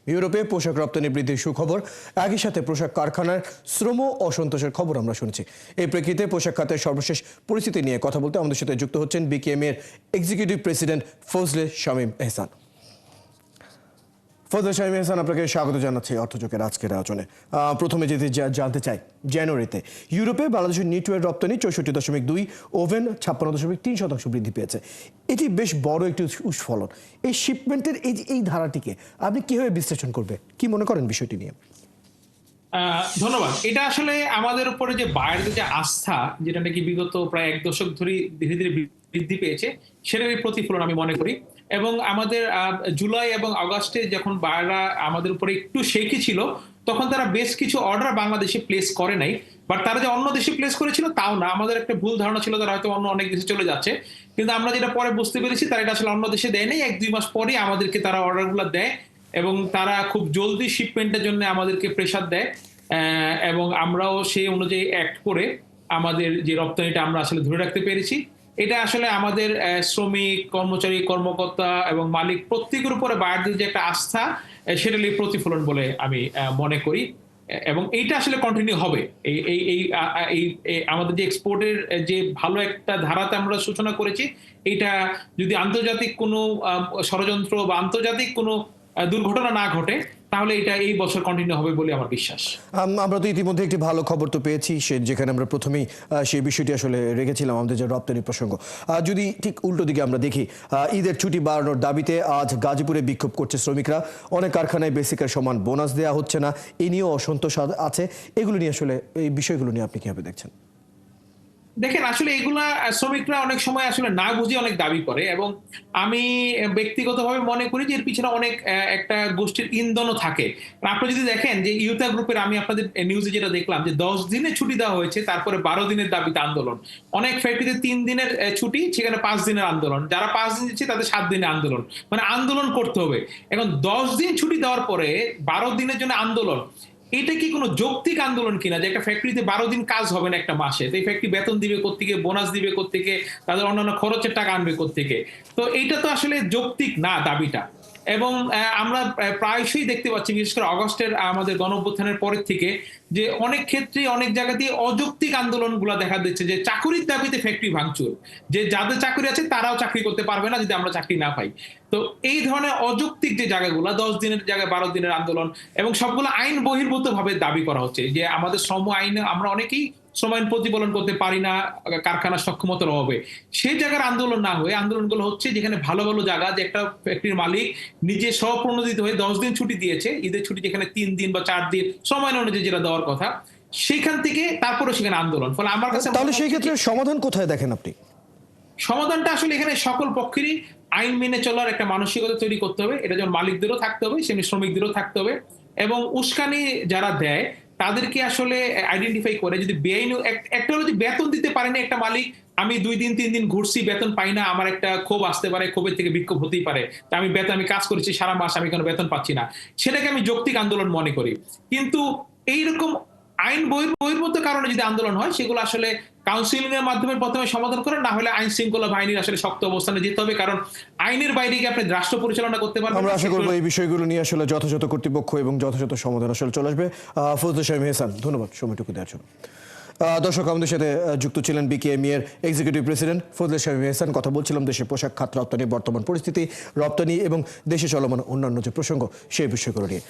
ইউরোপে পোশাক রপ্তানি বৃদ্ধির সুখবর, একই সাথে পোশাক কারখানার শ্রম অসন্তোষের খবর আমরা শুনছি। এই প্রেক্ষিতে পোশাক খাতের সর্বশেষ পরিস্থিতি নিয়ে কথা বলতে আমাদের সাথে যুক্ত হচ্ছেন বিকেএম এর এক্সিকিউটিভ প্রেসিডেন্ট ফজলে শামীম এহসান। ফজলে শামীম এহসান, আপনাকে স্বাগত জানাচ্ছি অর্থচকের আজকের আয়োজনে। প্রথমে যদি জানতে চাই, জানুয়ারিতে ইউরোপে বাংলাদেশের নিটওয়ের রপ্তানি 64.2, ওভেন 56.3% বৃদ্ধি পেয়েছে। এটি বেশ বড় একটি উৎফলন। এই শিপমেন্টের এই ধারাটিকে আপনি কিভাবে বিশ্লেষণ করবে, কি মনে করেন বিষয়টি নিয়ে? ধন্যবাদ। এটা আসলে আমাদের উপরে যে বায়ারদের যে আস্থা, যেটা নাকি বিগত প্রায় 1 দশক ধরে ধীরে ধীরে বৃদ্ধি পেয়েছে, সেটারই প্রতিফলন আমি মনে করি। এবং আমাদের জুলাই এবং আগস্টে যখন বায়াররা আমাদের উপরে একটু শেকি ছিল, তখন তারা বেশ কিছু অর্ডার বাংলাদেশে প্লেস করে নাই। বাট তারা যে অন্য দেশে প্লেস করেছিল তাও না, আমাদের একটা ভুল ধারণা ছিল তারা হয়তো অন্য অনেক দেশে চলে যাচ্ছে। কিন্তু আমরা যেটা পরে বুঝতে পেরেছি, তারা এটা আসলে অন্য দেশে দেয় নাই, 1-2 মাস পরে আমাদেরকে তারা অর্ডারগুলো দেয় এবং তারা খুব জলদি শিপমেন্টের জন্য আমাদেরকে প্রেসার দেয়। এবং আমরাও সেই অনুযায়ী অ্যাক্ট করে আমাদের যে রপ্তানিটা আমরা আসলে ধরে রাখতে পেরেছি। এটা আসলে আমাদের শ্রমিক, কর্মচারী, কর্মকর্তা এবং মালিক প্রত্যেকের উপরে বায়ারদের যে একটা আস্থা, সেটারই প্রতিফলন বলে আমি মনে করি। এবং এইটা আসলে কন্টিনিউ হবে। এই এই এই আমাদের যে এক্সপোর্টের যে ভালো একটা ধারাতে আমরা সূচনা করেছি, এইটা যদি আন্তর্জাতিক কোনো ষড়যন্ত্র বা আন্তর্জাতিক কোনো দুর্ঘটনা না ঘটে, তাহলে এটা এই বছর কন্টিনিউ হবে বলে আমার বিশ্বাস। আমরা তো ইতিমধ্যে একটি ভালো খবর তো পেয়েছি, যেখানে আমরা প্রথমেই সেই বিষয়টি আসলে রেখেছিলাম, আমাদের যে রপ্তানি প্রসঙ্গ। যদি ঠিক উল্টো দিকে আমরা দেখি, ঈদের ছুটি বাড়ানোর দাবিতে আজ গাজীপুরে বিক্ষোভ করছে শ্রমিকরা। অনেক কারখানায় বেসিকের সমান বোনাস দেওয়া হচ্ছে না, এ নিয়েও অসন্তোষ আছে। এগুলো নিয়ে আসলে, এই বিষয়গুলো নিয়ে আপনি কিভাবে দেখছেন? দেখেন, আসলে এগুলা শ্রমিকরা অনেক সময় আসলে না বুঝে অনেক দাবি করে এবং আমি ব্যক্তিগতভাবে মনে করি যে এর পিছনে অনেক একটা গোষ্ঠীর ইন্ধনও থাকে। আপনি যদি দেখেন যে ইউথা গ্রুপের, আমি আপনাদের নিউজে যেটা দেখলাম যে 10 দিনের ছুটি দেওয়া হয়েছে, তারপরে 12 দিনের দাবিতে আন্দোলন। অনেক ফ্যাক্টরিতে 3 দিনের ছুটি, সেখানে 5 দিনের আন্দোলন। যারা 5 দিন দিচ্ছে তাদের 7 দিনের আন্দোলন। মানে আন্দোলন করতে হবে। এখন 10 দিন ছুটি দেওয়ার পরে 12 দিনের জন্য আন্দোলন, এটা কি কোনো যৌক্তিক আন্দোলন কিনা? যে একটা ফ্যাক্টরিতে 12 দিন কাজ হবে না একটা মাসে, তো এই ফ্যাক্টরি বেতন দিবে কোত্থেকে, বোনাস দিবে কোত্থেকে, তাদের অন্যান্য খরচের টাকা আনবে কোত্থেকে? তো এইটা তো আসলে যৌক্তিক না দাবিটা। এবং আমরা প্রায়শই দেখতে পাচ্ছি, বিশেষ করে অগস্টের আমাদের গণঅভ্যুত্থানের পরের থেকে, যে অনেক ক্ষেত্রে অনেক জায়গা দিয়ে অযৌক্তিক আন্দোলনগুলো দেখা দিচ্ছে, যে চাকুরির দাবিতে ফ্যাক্টরি ভাঙচুর, যে যাদের চাকরি আছে তারাও চাকরি করতে পারবে না যদি আমরা চাকরি না পাই। তো এই ধরনের অযৌক্তিক যে জায়গাগুলো, 10 দিনের জায়গায় 12 দিনের আন্দোলন, এবং সবগুলো আইন বহির্ভূত ভাবে দাবি করা হচ্ছে। যে আমাদের শ্রম আইনে আমরা অনেকেই শ্রম আইন প্রতিপালন করতে পারি না কারখানার সক্ষমতার অভাবে। সেই জায়গার আন্দোলন না হয়ে আন্দোলনগুলো হচ্ছে যেখানে ভালো ভালো জায়গা, যে একটা ফ্যাক্টরির মালিক নিজে স্বপ্রণোদিত হয়ে 10 দিন ছুটি দিয়েছে, ঈদের ছুটি যেখানে 3 দিন বা 4 দিন শ্রম আইন অনুযায়ী যেটা দেওয়ার কথা, সেখান থেকে তারপরে সেখানে আন্দোলন। ফলে আমার কাছে তাহলে সেই ক্ষেত্রে সমাধান কোথায় দেখেন আপনি? সমাধানটা আসলে এখানে সকল পক্ষেরই আইন মেনে চলার একটা মানসিকতা তৈরি করতে হবে। এটা যেমন মালিকদেরও থাকতে হবে, সেমনি শ্রমিকদেরও থাকতে হবে। এবং উস্কানি যারা দেয় তাদেরকে আসলে আইডেন্টিফাই করে, যদি বেআইনি একটা হলো যে বেতন দিতে পারেনি একটা মালিক, আমি 2 দিন 3 দিন ঘুরছি, বেতন পাই না, আমার একটা ক্ষোভ আসতে পারে, ক্ষোভের থেকে বিক্ষোভ হতেই পারে। তা আমি কাজ করেছি সারা মাস, আমি কোনো বেতন পাচ্ছি না, সেটাকে আমি যৌক্তিক আন্দোলন মনে করি। কিন্তু এইরকম আইন বহির্ভূত কারণে যদি আন্দোলন হয়, সেগুলো আসলে কাউন্সিলিং এর মাধ্যমে প্রথমে সমাধান করেন, না হলে আইন শৃঙ্খলা বাহিনীর আসলে শক্ত অবস্থানে যেতে হবে। কারণ আইনের বাইরে গিয়ে আপনি রাষ্ট্র পরিচালনা করতে পারবেন। আমরা আশা করবো এই বিষয়গুলো নিয়ে আসলে যথাযথ কর্তৃপক্ষ এবং যথাযথ সমাধান আসলে চলে আসবে। ফজলে শামীম এহসান, ধন্যবাদ সময়টুকু দেওয়ার জন্য। দর্শক, আমাদের সাথে যুক্ত ছিলেন বিকেএমই এর এক্সিকিউটিভ প্রেসিডেন্ট ফজলে শামীম এহসান। কথা বলছিলাম দেশের পোশাক খাত রপ্তানির বর্তমান পরিস্থিতি, রপ্তানি এবং দেশে চলমান অন্যান্য যে প্রসঙ্গ, সেই বিষয়গুলো নিয়ে।